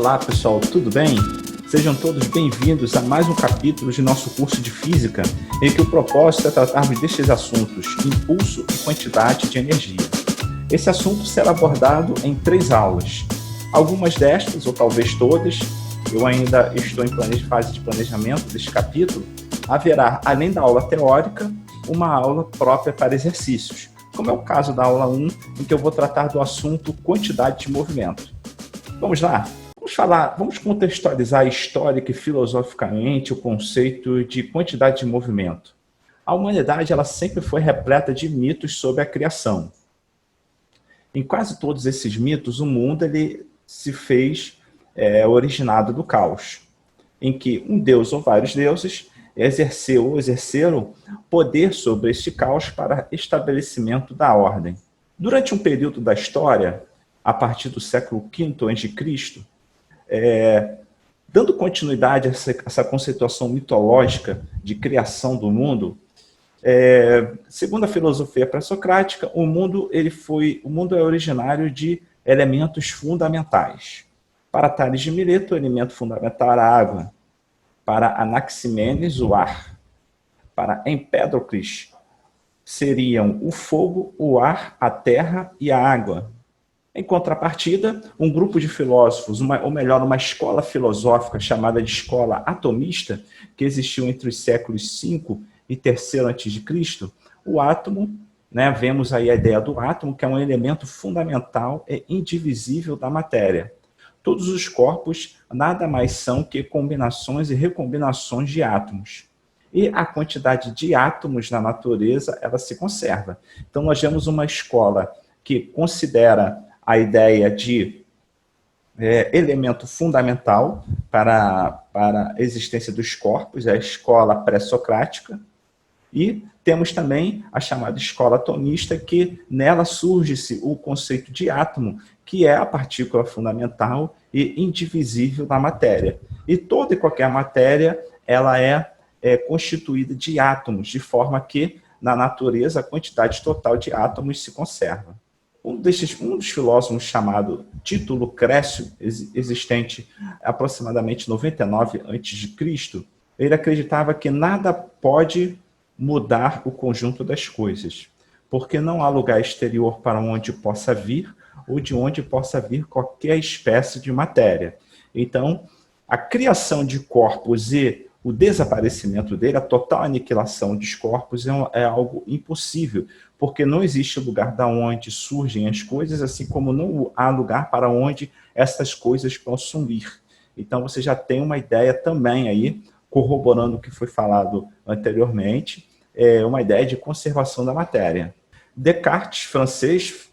Olá pessoal, tudo bem? Sejam todos bem-vindos a mais um capítulo de nosso curso de Física, em que o propósito é tratarmos destes assuntos, impulso e quantidade de energia. Esse assunto será abordado em 3 aulas. Algumas destas, ou talvez todas, eu ainda estou em fase de planejamento deste capítulo, haverá, além da aula teórica, uma aula própria para exercícios, como é o caso da aula 1, em que eu vou tratar do assunto quantidade de movimento. Vamos lá? Vamos contextualizar histórica e filosoficamente o conceito de quantidade de movimento. A humanidade ela sempre foi repleta de mitos sobre a criação. Em quase todos esses mitos, o mundo ele se fez originado do caos, em que um deus ou vários deuses exerceram poder sobre este caos para estabelecimento da ordem. Durante um período da história, a partir do século V a.C., dando continuidade a essa conceituação mitológica de criação do mundo, segundo a filosofia pré-socrática, o mundo é originário de elementos fundamentais. Para Tales de Mileto, o elemento fundamental era a água. Para Anaximenes, o ar. Para Empédocles, seriam o fogo, o ar, a terra e a água. Em contrapartida, um grupo de filósofos, uma escola filosófica chamada de escola atomista, que existiu entre os séculos V e III a.C., o átomo, vemos aí a ideia do átomo, que é um elemento fundamental e indivisível da matéria. Todos os corpos nada mais são que combinações e recombinações de átomos. E a quantidade de átomos na natureza, ela se conserva. Então, nós temos uma escola que considera a ideia de elemento fundamental para a existência dos corpos, a escola pré-socrática, e temos também a chamada escola atomista, que nela surge-se o conceito de átomo, que é a partícula fundamental e indivisível da matéria. E toda e qualquer matéria ela é constituída de átomos, de forma que, na natureza, a quantidade total de átomos se conserva. Um dos filósofos chamado Tito Lucrécio, existente aproximadamente 99 a.C., ele acreditava que nada pode mudar o conjunto das coisas, porque não há lugar exterior para onde possa vir ou de onde possa vir qualquer espécie de matéria. Então, a criação de corpos e o desaparecimento dele, a total aniquilação dos corpos é algo impossível, porque não existe lugar da onde surgem as coisas, assim como não há lugar para onde essas coisas possam ir. Então você já tem uma ideia também aí, corroborando o que foi falado anteriormente, uma ideia de conservação da matéria. Descartes, francês,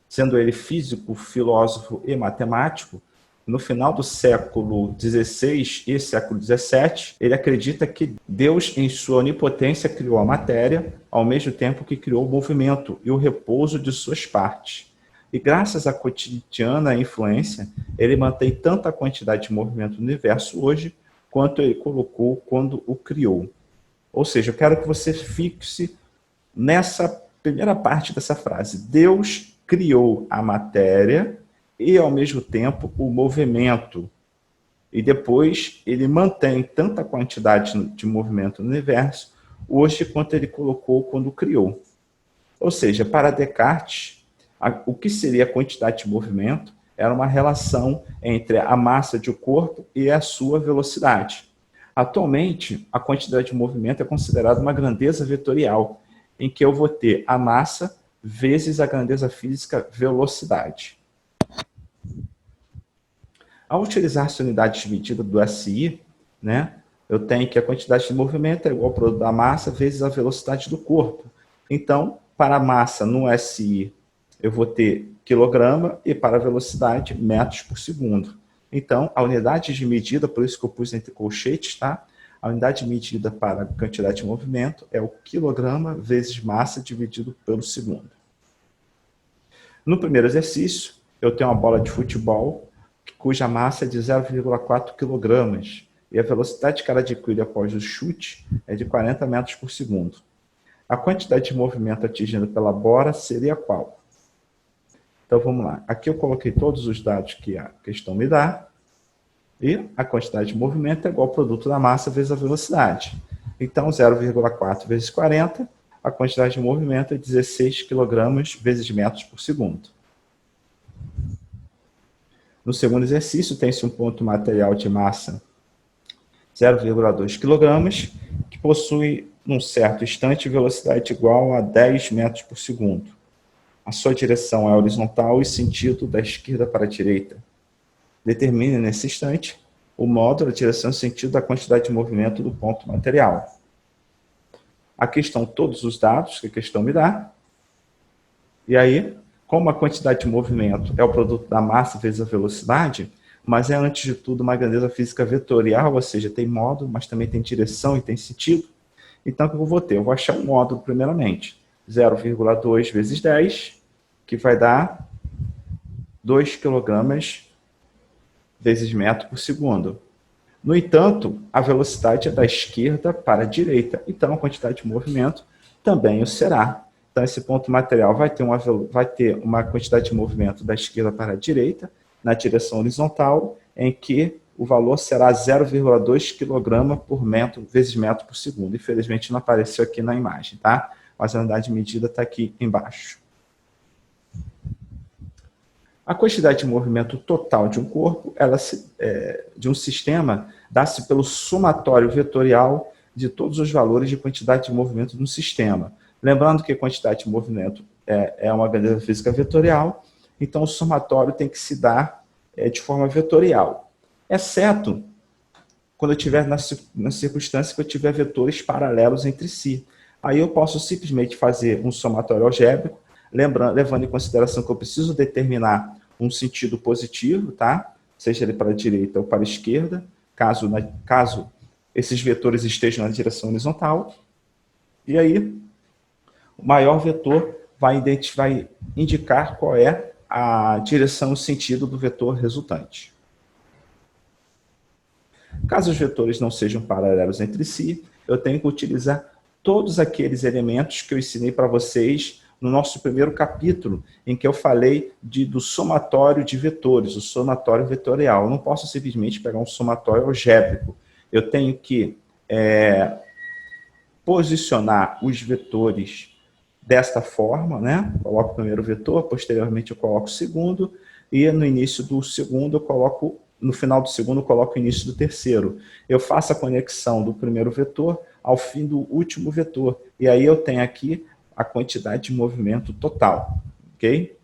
sendo ele físico, filósofo e matemático, no final do século XVI e século XVII, ele acredita que Deus, em sua onipotência, criou a matéria, ao mesmo tempo que criou o movimento e o repouso de suas partes. E graças à cotidiana influência, ele mantém tanta quantidade de movimento no universo hoje, quanto ele colocou quando o criou. Ou seja, eu quero que você fixe nessa primeira parte dessa frase. Deus criou a matéria e, ao mesmo tempo, o movimento. E depois ele mantém tanta quantidade de movimento no universo, hoje, quanto ele colocou quando criou. Ou seja, para Descartes, o que seria a quantidade de movimento era uma relação entre a massa de um corpo e a sua velocidade. Atualmente, a quantidade de movimento é considerada uma grandeza vetorial, em que eu vou ter a massa vezes a grandeza física velocidade. Ao utilizar essa unidade de medida do SI, eu tenho que a quantidade de movimento é igual ao produto da massa vezes a velocidade do corpo. Então, para a massa no SI, eu vou ter quilograma e para a velocidade, metros por segundo. Então, a unidade de medida, por isso que eu pus entre colchetes, tá? A unidade de medida para a quantidade de movimento é o quilograma vezes massa dividido pelo segundo. No primeiro exercício, eu tenho uma bola de futebol, cuja massa é de 0,4 kg, e a velocidade que ela adquire após o chute é de 40 metros por segundo. A quantidade de movimento atingida pela bola seria qual? Então vamos lá. Aqui eu coloquei todos os dados que a questão me dá. E a quantidade de movimento é igual ao produto da massa vezes a velocidade. Então, 0,4 vezes 40, a quantidade de movimento é 16 kg vezes metros por segundo. No segundo exercício, tem-se um ponto material de massa 0,2 kg, que possui, num certo instante, velocidade igual a 10 metros por segundo. A sua direção é horizontal e sentido da esquerda para a direita. Determine, nesse instante, o módulo, a direção e sentido da quantidade de movimento do ponto material. Aqui estão todos os dados que a questão me dá. E aí, como a quantidade de movimento é o produto da massa vezes a velocidade, mas é, antes de tudo, uma grandeza física vetorial, ou seja, tem módulo, mas também tem direção e tem sentido. Então, o que eu vou ter? Eu vou achar um módulo, primeiramente. 0,2 vezes 10, que vai dar 2 kg vezes metro por segundo. No entanto, a velocidade é da esquerda para a direita, então a quantidade de movimento também o será. Então, esse ponto material vai ter uma quantidade de movimento da esquerda para a direita, na direção horizontal, em que o valor será 0,2 kg por metro vezes metro por segundo. Infelizmente, não apareceu aqui na imagem, tá? Mas a unidade de medida está aqui embaixo. A quantidade de movimento total de um corpo, de um sistema, dá-se pelo somatório vetorial de todos os valores de quantidade de movimento de um sistema. Lembrando que a quantidade de movimento é uma grandeza física vetorial, então o somatório tem que se dar de forma vetorial, exceto quando eu tiver na circunstância que eu tiver vetores paralelos entre si. Aí eu posso simplesmente fazer um somatório algébrico, levando em consideração que eu preciso determinar um sentido positivo, tá? Seja ele para a direita ou para a esquerda, caso esses vetores estejam na direção horizontal. E aí, o maior vetor vai indicar qual é a direção e o sentido do vetor resultante. Caso os vetores não sejam paralelos entre si, eu tenho que utilizar todos aqueles elementos que eu ensinei para vocês no nosso primeiro capítulo, em que eu falei do somatório de vetores, o somatório vetorial. Eu não posso simplesmente pegar um somatório algébrico. Eu tenho que posicionar os vetores desta forma, né? Coloco o primeiro vetor, posteriormente eu coloco o segundo, e no início do segundo no final do segundo eu coloco o início do terceiro. Eu faço a conexão do primeiro vetor ao fim do último vetor. E aí eu tenho aqui a quantidade de movimento total. Ok?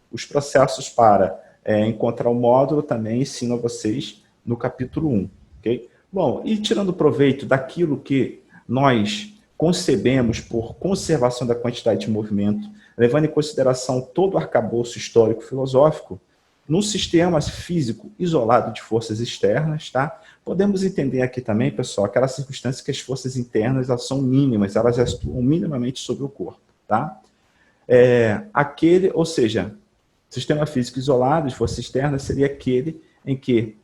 Os processos para encontrar o módulo também ensino a vocês no capítulo 1. Ok? Bom, e tirando proveito daquilo que nós concebemos por conservação da quantidade de movimento, levando em consideração todo o arcabouço histórico-filosófico, num sistema físico isolado de forças externas, tá? Podemos entender aqui também, pessoal, aquela circunstância que as forças internas elas são mínimas, elas atuam minimamente sobre o corpo, tá? Ou seja, sistema físico isolado de forças externas seria aquele em que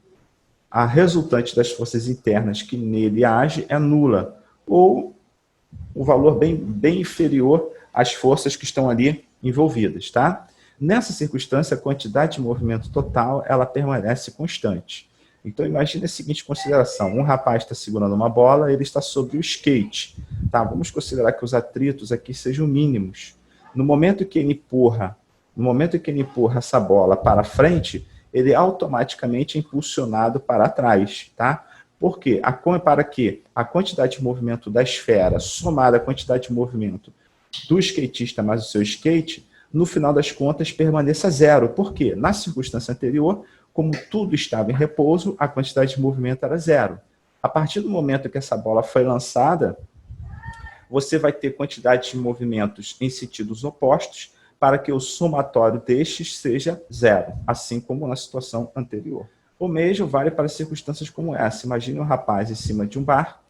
a resultante das forças internas que nele age é nula, ou o valor bem inferior às forças que estão ali envolvidas, tá? Nessa circunstância, a quantidade de movimento total, ela permanece constante. Então, imagine a seguinte consideração. Um rapaz está segurando uma bola, ele está sobre o skate. Tá? Vamos considerar que os atritos aqui sejam mínimos. No momento que ele empurra essa bola para frente, ele automaticamente é impulsionado para trás. Tá? Por quê? Para que a quantidade de movimento da esfera somada à quantidade de movimento do skatista mais o seu skate, no final das contas, permaneça zero. Por quê? Na circunstância anterior, como tudo estava em repouso, a quantidade de movimento era zero. A partir do momento que essa bola foi lançada, você vai ter quantidade de movimentos em sentidos opostos para que o somatório destes seja zero, assim como na situação anterior. O mesmo vale para circunstâncias como essa. Imagine um rapaz em cima de um barco,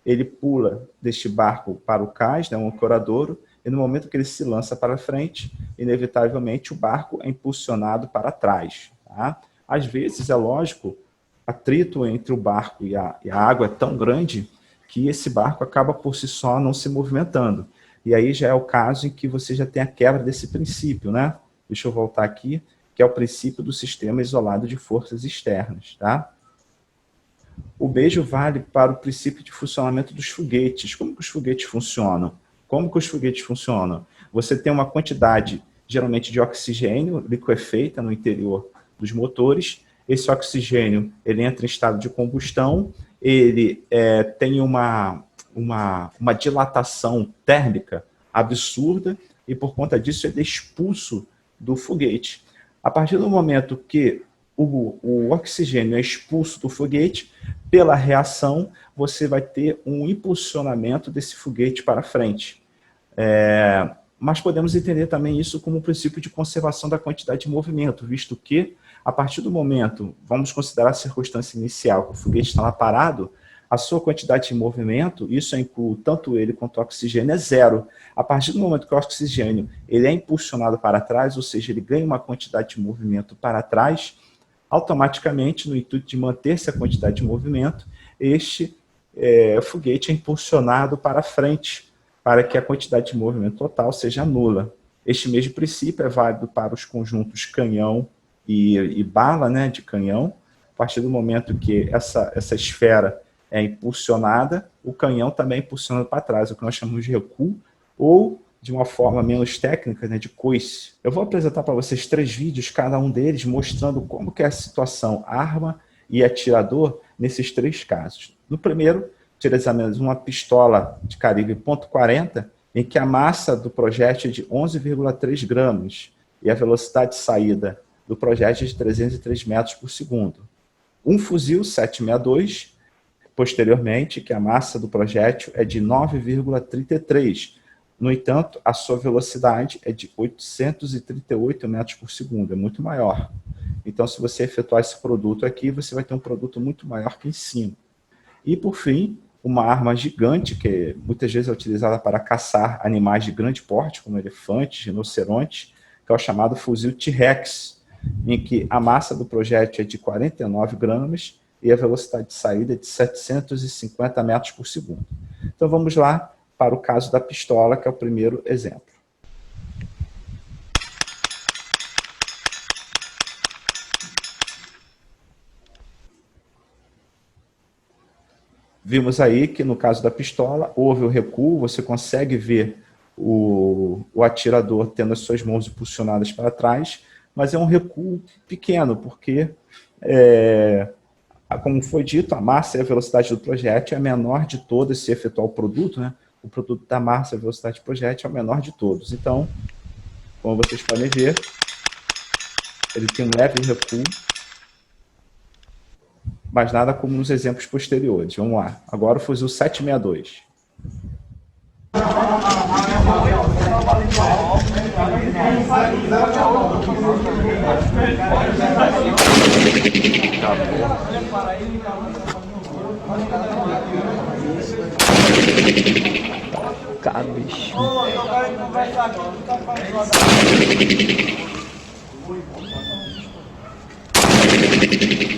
ele pula deste barco para o cais, um ancoradouro, e no momento que ele se lança para frente, inevitavelmente o barco é impulsionado para trás. Tá? Às vezes, é lógico, atrito entre o barco e a água é tão grande que esse barco acaba por si só não se movimentando. E aí já é o caso em que você já tem a quebra desse princípio, né? Deixa eu voltar aqui, que é o princípio do sistema isolado de forças externas. Tá? O mesmo vale para o princípio de funcionamento dos foguetes. Como que os foguetes funcionam? Como que os foguetes funcionam? Você tem uma quantidade, geralmente, de oxigênio liquefeita no interior dos motores. Esse oxigênio ele entra em estado de combustão, ele tem uma dilatação térmica absurda e, por conta disso, ele é expulso do foguete. A partir do momento que o oxigênio é expulso do foguete, pela reação, você vai ter um impulsionamento desse foguete para frente. Mas podemos entender também isso como um princípio de conservação da quantidade de movimento, visto que, a partir do momento, vamos considerar a circunstância inicial, que o foguete está lá parado, a sua quantidade de movimento, isso inclui tanto ele quanto o oxigênio, é zero. A partir do momento que o oxigênio ele é impulsionado para trás, ou seja, ele ganha uma quantidade de movimento para trás, automaticamente, no intuito de manter-se a quantidade de movimento, este foguete é impulsionado para frente, para que a quantidade de movimento total seja nula. Este mesmo princípio é válido para os conjuntos canhão e bala, né, de canhão. A partir do momento que essa esfera é impulsionada, o canhão também é impulsionado para trás, o que nós chamamos de recuo, ou, de uma forma menos técnica, né, de coice. Eu vou apresentar para vocês 3 vídeos, cada um deles mostrando como que é a situação arma e atirador nesses 3 casos. No primeiro, utilizamos uma pistola de calibre .40, em que a massa do projétil é de 11,3 gramas e a velocidade de saída do projétil é de 303 metros por segundo. Um fuzil 762, posteriormente, que a massa do projétil é de 9,33. No entanto, a sua velocidade é de 838 metros por segundo, é muito maior. Então, se você efetuar esse produto aqui, você vai ter um produto muito maior que em cima. E, por fim, uma arma gigante, que muitas vezes é utilizada para caçar animais de grande porte, como elefantes, rinocerontes, que é o chamado fuzil T-Rex, em que a massa do projétil é de 49 gramas e a velocidade de saída é de 750 metros por segundo. Então vamos lá para o caso da pistola, que é o primeiro exemplo. Vimos aí que no caso da pistola houve o recuo, você consegue ver o atirador tendo as suas mãos impulsionadas para trás, mas é um recuo pequeno, porque como foi dito, a massa e a velocidade do projétil é a menor de todas se efetuar o produto, né? O produto da massa e a velocidade do projétil é o menor de todos. Então, como vocês podem ver, ele tem um leve recuo, mas nada como nos exemplos posteriores. Vamos lá. Agora o fuzil 762. Cara, bicho.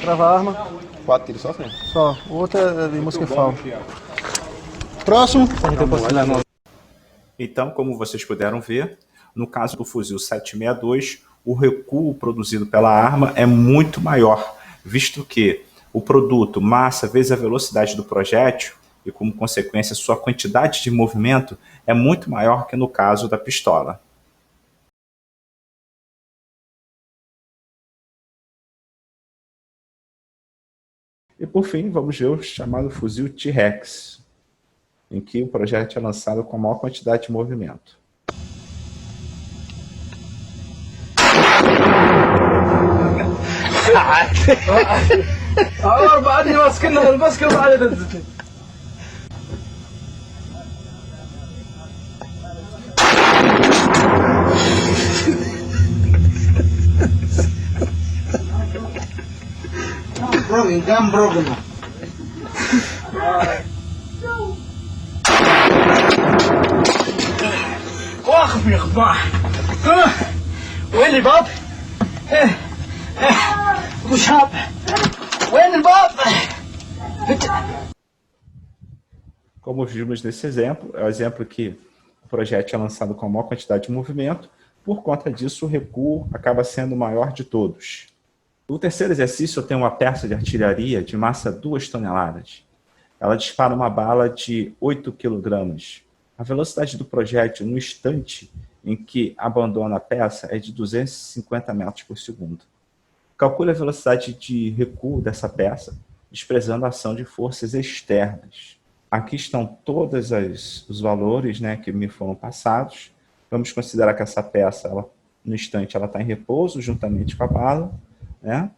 Trava a arma. 4 tiros só, assim? Só. O outro é de mosquifal. Próximo. Então, como vocês puderam ver, no caso do fuzil 762, o recuo produzido pela arma é muito maior, visto que o produto massa vezes a velocidade do projétil e, como consequência, sua quantidade de movimento é muito maior que no caso da pistola. E, por fim, vamos ver o chamado fuzil T-Rex, em que o projétil é lançado com a maior quantidade de movimento. واقف يا خضاع وين الباب؟ مش هاب وين الباب؟ Como vimos nesse exemplo, é o exemplo que o projétil é lançado com a maior quantidade de movimento, por conta disso o recuo acaba sendo o maior de todos. No terceiro exercício, eu tenho uma peça de artilharia de massa 2 toneladas. Ela dispara uma bala de 8 quilogramas. A velocidade do projétil no instante em que abandona a peça é de 250 metros por segundo. Calcule a velocidade de recuo dessa peça, desprezando a ação de forças externas. Aqui estão todos os valores, né, que me foram passados. Vamos considerar que essa peça, no instante, ela está em repouso, juntamente com a bala, né?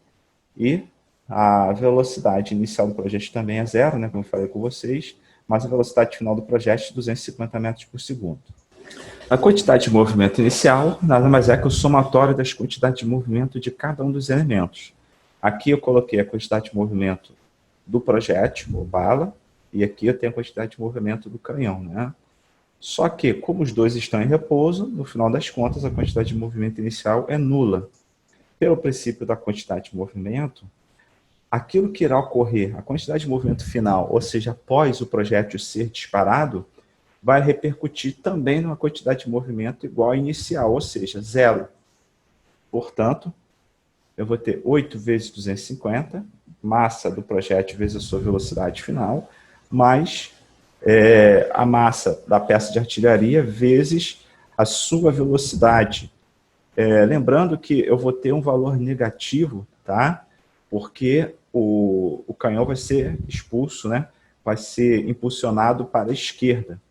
E a velocidade inicial do projétil também é zero, né, como eu falei com vocês, mas a velocidade final do projétil é 250 metros por segundo. A quantidade de movimento inicial nada mais é que o somatório das quantidades de movimento de cada um dos elementos. Aqui eu coloquei a quantidade de movimento do projétil, ou bala, e aqui eu tenho a quantidade de movimento do canhão, né? Só que, como os dois estão em repouso, no final das contas, a quantidade de movimento inicial é nula. Pelo princípio da quantidade de movimento, aquilo que irá ocorrer, a quantidade de movimento final, ou seja, após o projétil ser disparado, vai repercutir também numa quantidade de movimento igual à inicial, ou seja, zero. Portanto, eu vou ter 8 vezes 250, massa do projétil vezes a sua velocidade final, mais a massa da peça de artilharia vezes a sua velocidade. Lembrando que eu vou ter um valor negativo, tá? Porque o canhão vai ser expulso, né? Vai ser impulsionado para a esquerda,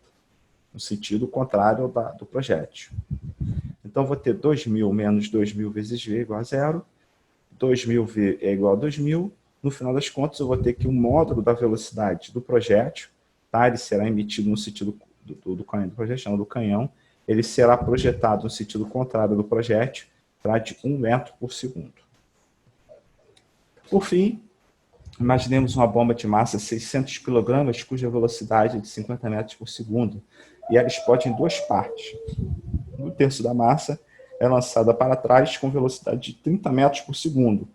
no sentido contrário do projétil. Então, vou ter 2.000 menos 2.000 vezes V igual a zero, 2.000V é igual a 2.000. No final das contas, eu vou ter que o módulo da velocidade do projétil, tá? Ele será emitido no sentido do canhão, do projétil, não, do canhão, ele será projetado no sentido contrário do projétil, tá? De 1 metro por segundo. Por fim, imaginemos uma bomba de massa 600 kg, cuja velocidade é de 50 metros por segundo, e ela explode em duas partes. Um terço da massa é lançada para trás com velocidade de 30 metros por segundo.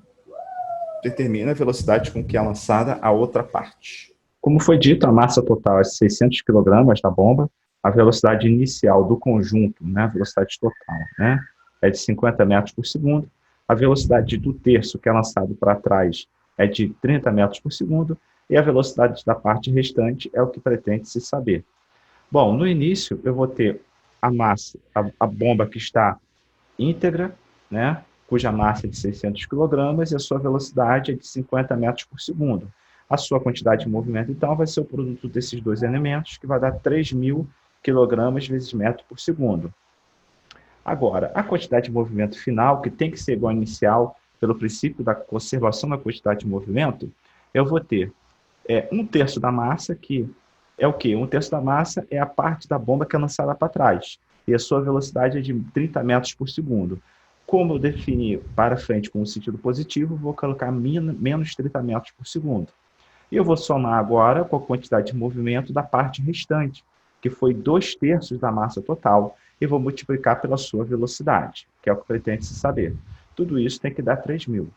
Determina a velocidade com que é lançada a outra parte. Como foi dito, a massa total é 600 kg da bomba, a velocidade inicial do conjunto, né, a velocidade total, né, é de 50 metros por segundo, a velocidade do terço que é lançado para trás é de 30 metros por segundo, e a velocidade da parte restante é o que pretende se saber. Bom, no início eu vou ter a massa, a bomba que está íntegra, né, cuja massa é de 600 kg e a sua velocidade é de 50 metros por segundo. A sua quantidade de movimento, então, vai ser o produto desses dois elementos, que vai dar 3.000 kg vezes metro por segundo. Agora, a quantidade de movimento final, que tem que ser igual à inicial, pelo princípio da conservação da quantidade de movimento, eu vou ter 1/3 da massa, que é o quê? 1/3 da massa é a parte da bomba que é lançada para trás, e a sua velocidade é de 30 metros por segundo. Como eu defini para frente com o sentido positivo, vou colocar menos 30 metros por segundo. E eu vou somar agora com a quantidade de movimento da parte restante, que foi 2/3 da massa total, e vou multiplicar pela sua velocidade, que é o que pretende se saber. Tudo isso tem que dar 3.000.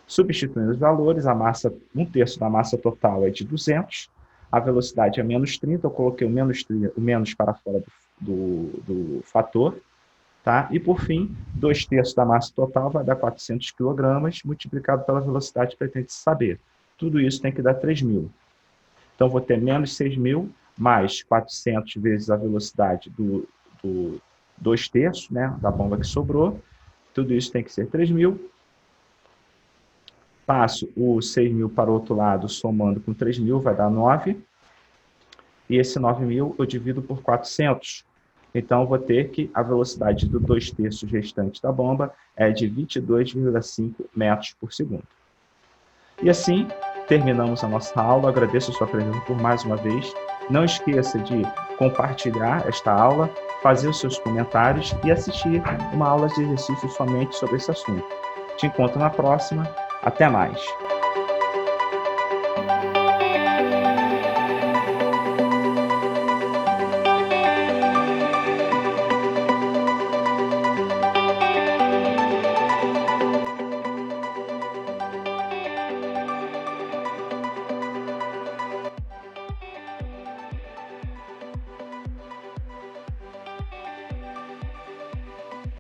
Substituindo os valores, a massa, 1/3 da massa total é de 200, a velocidade é menos 30, eu coloquei o menos para fora do fator, tá? E por fim, 2/3 da massa total vai dar 400 kg, multiplicado pela velocidade que pretende se saber. Tudo isso tem que dar 3.000. Então, vou ter menos 6.000, mais 400 vezes a velocidade do 2/3, né, da bomba que sobrou. Tudo isso tem que ser 3.000. Passo o 6.000 para o outro lado, somando com 3.000, vai dar 9. E esse 9.000 eu divido por 400. Então, eu vou ter que a velocidade do 2/3 restante da bomba é de 22,5 metros por segundo. E assim, terminamos a nossa aula. Agradeço a sua presença por mais uma vez. Não esqueça de compartilhar esta aula, fazer os seus comentários e assistir uma aula de exercício somente sobre esse assunto. Te encontro na próxima. Até mais!